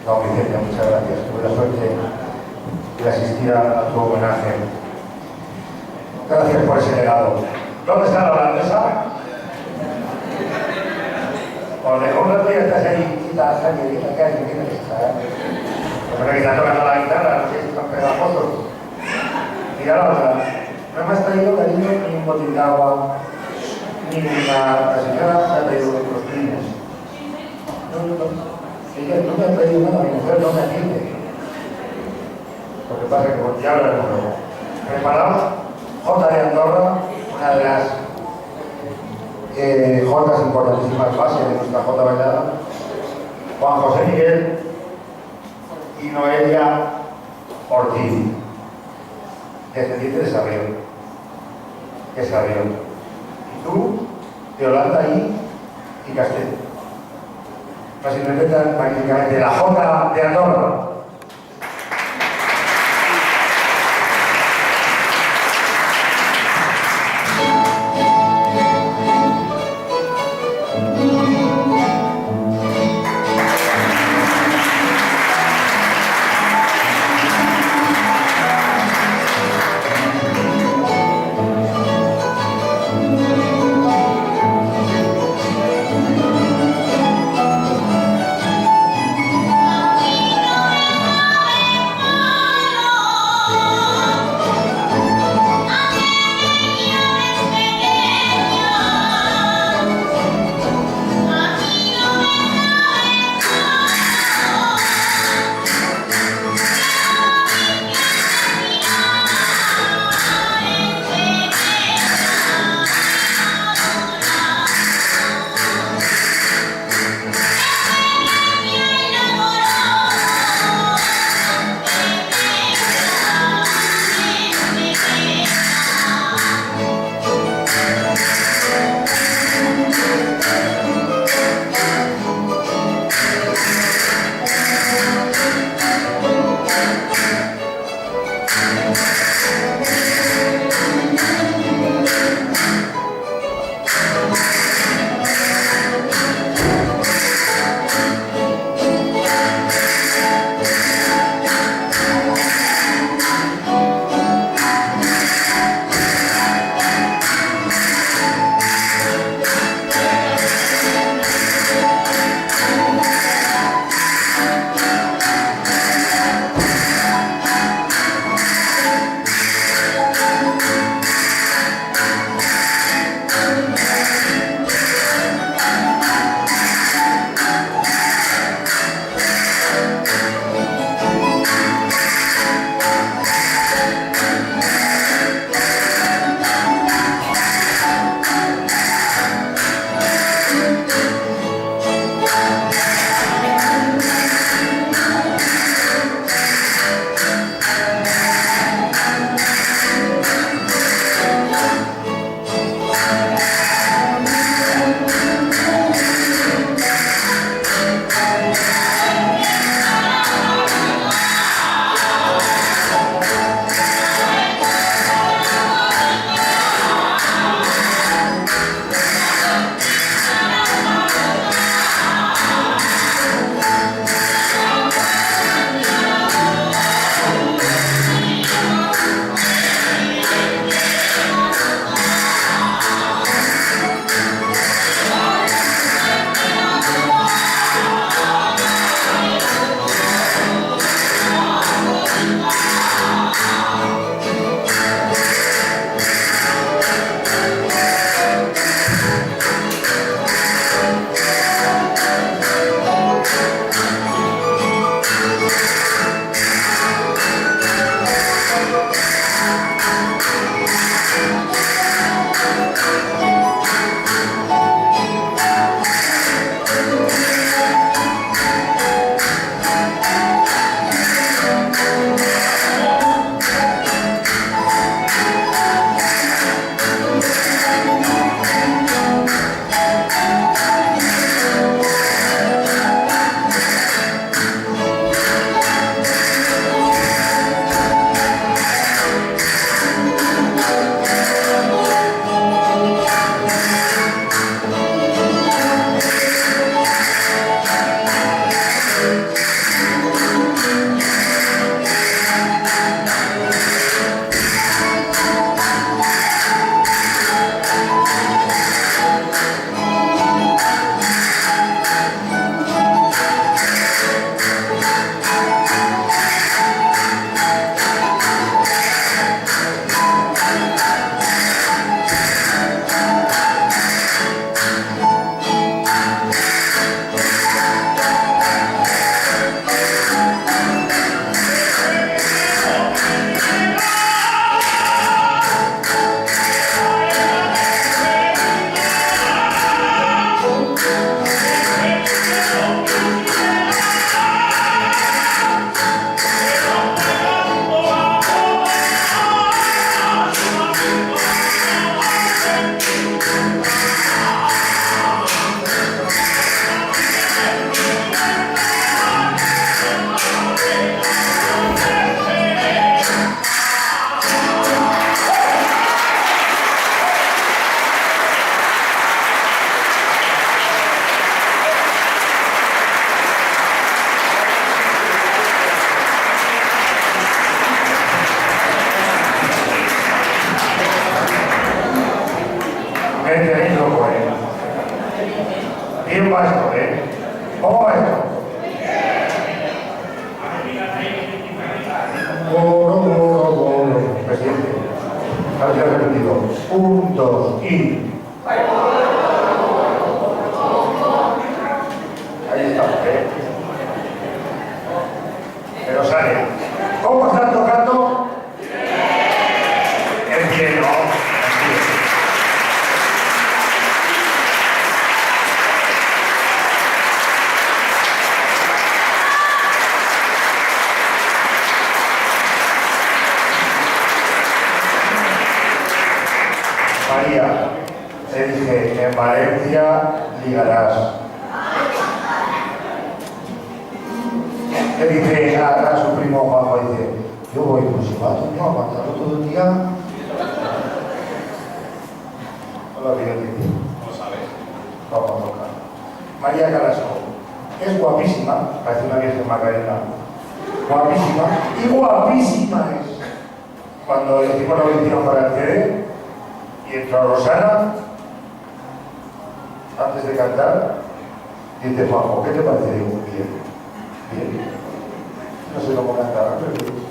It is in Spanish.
Don Vicente, muchas gracias. Tuve la suerte de asistir a tu homenaje. Gracias por ese legado. ¿Dónde está la holandesa? Os dejó un rato y estás ahí, quita, que está. Pero que está tocando la guitarra, no sé si están pegajosos. Mira la otra. No me has traído, cariño, ni un botín de agua, ni una... La señora me ha traído los clines. No. Ella no me ha traído nada, mi mujer no me atiende. Lo que pasa es que ya hablaremos luego. Preparamos Jota de Andorra, una de las jotas importantísimas bases de nuestra jota bailada. Juan José Miguel y Noelia Ortiz, descendiente de Sarrión. De Sarrión. Y tú, de Holanda y Castell. Nos interpretan magníficamente la jota de Andorra. Bien va esto, ¿eh? ¿Cómo va esto? Presidente, había repetido. 1, 2 y... Ahí estamos, ¿eh? Pero sale. ¿Cómo están tocando? El cielo. María, te dije, en Valencia ligarás. Le dice a su primo Juanjo, dice, yo voy por si va, Toño, a aguantarlo todo el día. No lo digo, no lo sabes. Vamos a tocar. María Carrasco es guapísima, parece una Virgen Magdalena. Guapísima, y guapísima es. Cuando hicimos la audición para el CD, y entró Rosana, antes de cantar, dice Juanjo, ¿qué te parece? Digo, bien, bien. No sé cómo cantar, pero bien.